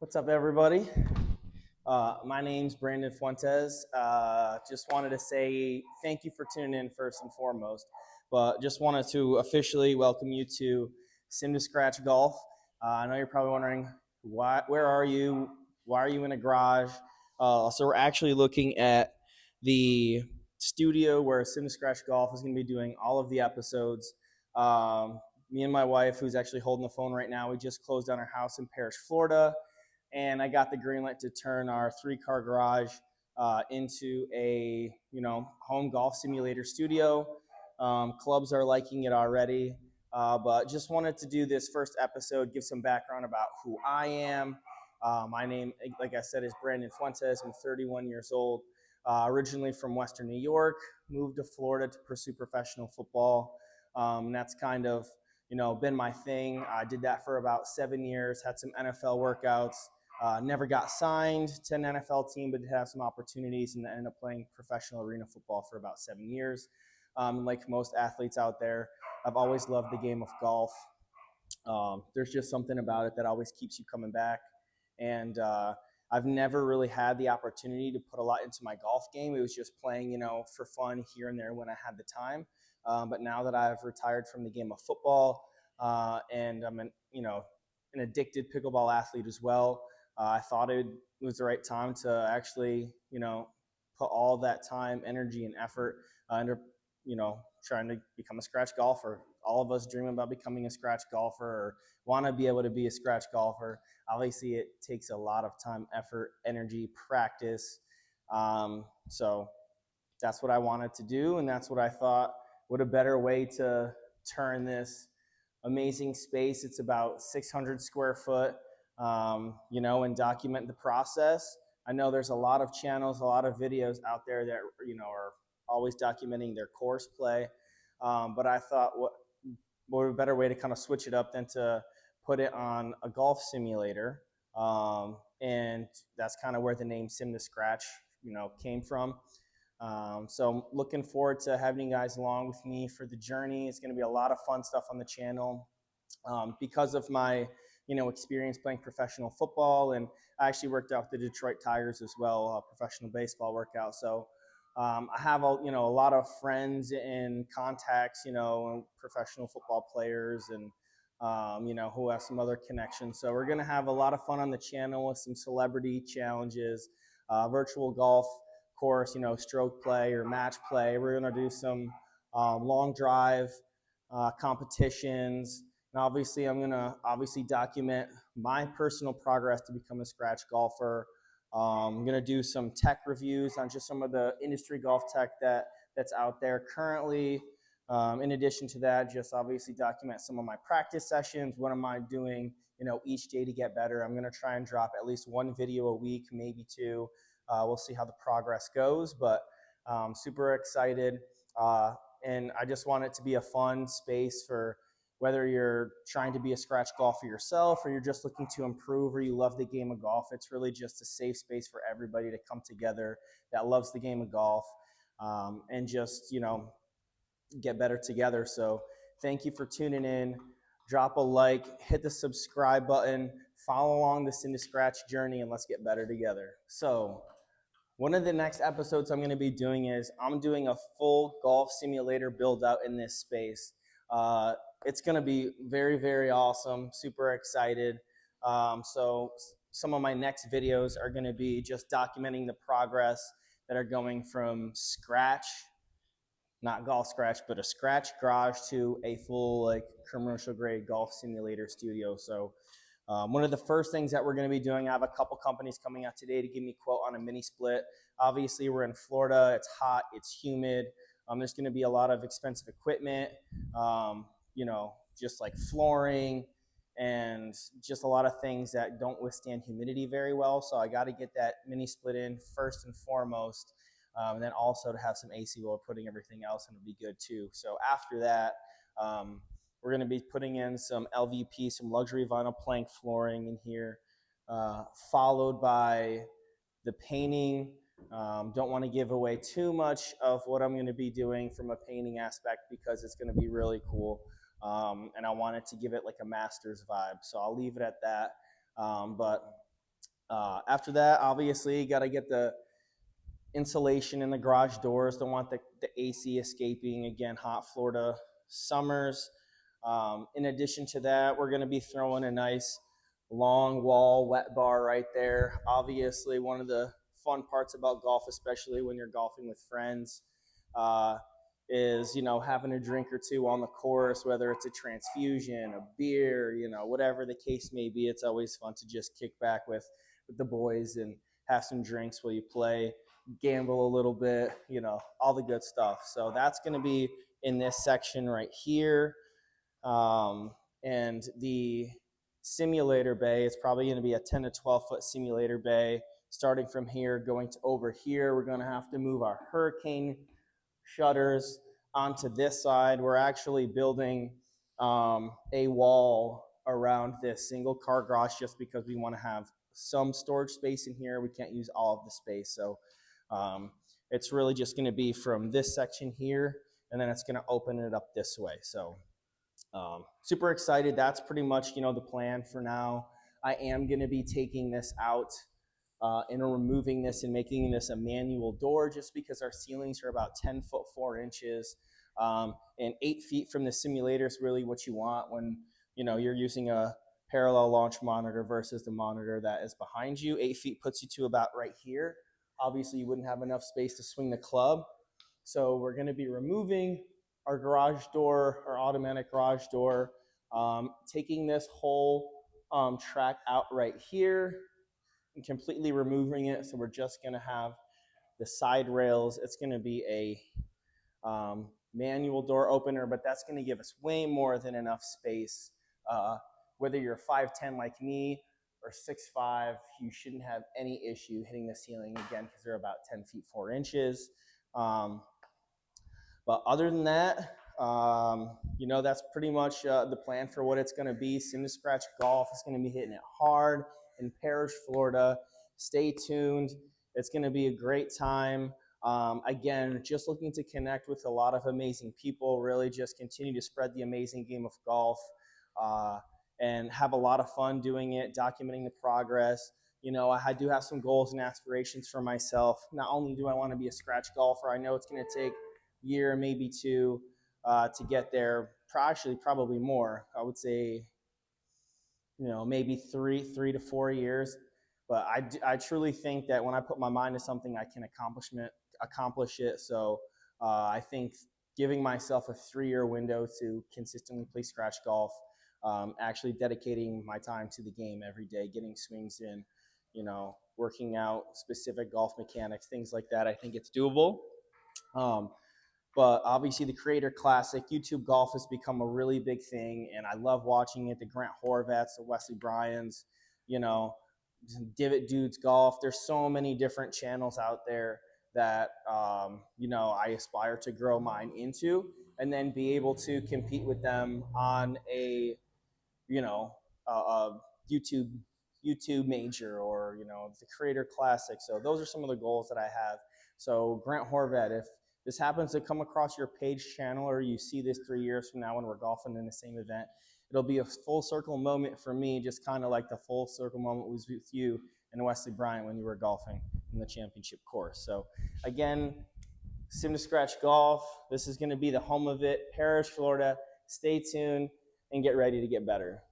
What's up, everybody? My name's Brandon Fuentes. Just wanted to say thank you for tuning in first and foremost, but just wanted to officially welcome you to Sim to Scratch Golf. I know you're probably wondering, where are you? Why are you in a garage? So we're actually looking at the studio where Sim to Scratch Golf is going to be doing all of the episodes. Me and my wife, who's actually holding the phone right now, we just closed on our house in Parrish, Florida, and I got the green light to turn our three-car garage into a home golf simulator studio. Clubs are liking it already, but just wanted to do this first episode, give some background about who I am. My name, like I said, is Brandon Fuentes. I'm 31 years old, originally from Western New York, moved to Florida to pursue professional football. And that's kind of been my thing. I did that for about 7 years, had some NFL workouts. Never got signed to an NFL team, but did have some opportunities and ended up playing professional arena football for about 7 years. Like most athletes out there, I've always loved the game of golf. There's just something about it that always keeps you coming back. And I've never really had the opportunity to put a lot into my golf game. It was just playing, for fun here and there when I had the time. But now that I've retired from the game of football, and I'm an addicted pickleball athlete as well, I thought it was the right time to actually, put all that time, energy, and effort into, trying to become a scratch golfer. All of us dream about becoming a scratch golfer or want to be able to be a scratch golfer. Obviously, it takes a lot of time, effort, energy, practice. So that's what I wanted to do, and that's what I thought. What a better way to turn this amazing space. It's about 600 square foot, and document the process. I know there's a lot of channels, a lot of videos out there that are always documenting their course play, but I thought, what a better way to kind of switch it up than to put it on a golf simulator, and that's kind of where the name Sim to Scratch, came from. So I'm looking forward to having you guys along with me for the journey. It's going to be a lot of fun stuff on the channel. Because of my experience playing professional football, and I actually worked out with the Detroit Tigers as well, a professional baseball workout. So I have a lot of friends and contacts, professional football players, and who have some other connections. So we're gonna have a lot of fun on the channel with some celebrity challenges, virtual golf course, stroke play or match play. We're gonna do some long drive competitions. And obviously, I'm gonna document my personal progress to become a scratch golfer. I'm gonna do some tech reviews on just some of the industry golf tech that's out there currently. In addition to that, just obviously document some of my practice sessions. What am I doing, each day to get better? I'm gonna try and drop at least one video a week, maybe two. We'll see how the progress goes, but super excited. And I just want it to be a fun space for whether you're trying to be a scratch golfer yourself or you're just looking to improve or you love the game of golf. It's really just a safe space for everybody to come together that loves the game of golf, and just, get better together. So thank you for tuning in. Drop a like, hit the subscribe button, follow along this Sim to Scratch journey, and let's get better together. So one of the next episodes I'm going to be doing is I'm doing a full golf simulator build out in this space. It's going to be very, very awesome. Super excited. So some of my next videos are going to be just documenting the progress that are going from scratch, not golf scratch, but a scratch garage to a full like commercial grade golf simulator studio. So one of the first things that we're going to be doing, I have a couple companies coming out today to give me a quote on a mini split. Obviously, we're in Florida. It's hot. It's humid. There's going to be a lot of expensive equipment, just like flooring and just a lot of things that don't withstand humidity very well. So I got to get that mini split in first and foremost. And then also to have some AC while we're putting everything else in would be good too. So after that, we're going to be putting in some LVP, some luxury vinyl plank flooring in here, followed by the painting. Don't want to give away too much of what I'm going to be doing from a painting aspect because it's going to be really cool. And I wanted to give it like a master's vibe. So I'll leave it at that. But After that, obviously, got to get the insulation in the garage doors. Don't want the AC escaping. Again, hot Florida summers. In addition to that, we're going to be throwing a nice long wall wet bar right there. Obviously, one of the fun parts about golf, especially when you're golfing with friends, uh, is having a drink or two on the course, whether it's a transfusion, a beer, whatever the case may be. It's always fun to just kick back with the boys and have some drinks while you play, gamble a little bit, all the good stuff. So that's going to be in this section right here. And the simulator bay is probably going to be a 10 to 12 foot simulator bay. Starting from here, going to over here, we're going to have to move our hurricane shutters onto this side. We're actually building a wall around this single car garage just because we want to have some storage space in here. We can't use all of the space. So it's really just going to be from this section here, and then it's going to open it up this way. So super excited. That's pretty much, the plan for now. I am going to be taking this out and removing this and making this a manual door just because our ceilings are about 10 foot 4 inches. And 8 feet from the simulator is really what you want when, you're using a parallel launch monitor versus the monitor that is behind you. 8 feet puts you to about right here. Obviously, you wouldn't have enough space to swing the club. So we're going to be removing our garage door, our automatic garage door, taking this whole track out right here and completely removing it. So we're just going to have the side rails. It's going to be a manual door opener, but that's going to give us way more than enough space. Whether you're 5'10" like me or 6'5", you shouldn't have any issue hitting the ceiling again because they're about 10 feet 4 inches. But other than that, that's pretty much the plan for what it's going to be. Sim to Scratch Golf is going to be hitting it hard in Parrish, Florida. Stay tuned. It's going to be a great time. Again, just looking to connect with a lot of amazing people, really just continue to spread the amazing game of golf and have a lot of fun doing it, documenting the progress. I do have some goals and aspirations for myself. Not only do I want to be a scratch golfer, I know it's going to take a year, maybe two, to get there. Actually, probably more. I would say, maybe 3 to 4 years. But I truly think that when I put my mind to something, I can accomplish it. So I think giving myself a 3-year window to consistently play scratch golf, actually dedicating my time to the game every day, getting swings in, working out specific golf mechanics, things like that. I think it's doable. But obviously the Creator Classic, YouTube golf has become a really big thing, and I love watching it. The Grant Horvats, the Wesley Bryans, Divot Dudes Golf. There's so many different channels out there that, I aspire to grow mine into and then be able to compete with them on a, a YouTube major or, the Creator Classic. So those are some of the goals that I have. So Grant Horvat, if this happens to come across your page channel or you see this 3 years from now when we're golfing in the same event, it'll be a full circle moment for me, just kind of like the full circle moment was with you and Wesley Bryant when you were golfing in the championship course. So again, Sim to Scratch Golf, this is going to be the home of it, Parrish, Florida. Stay tuned and get ready to get better.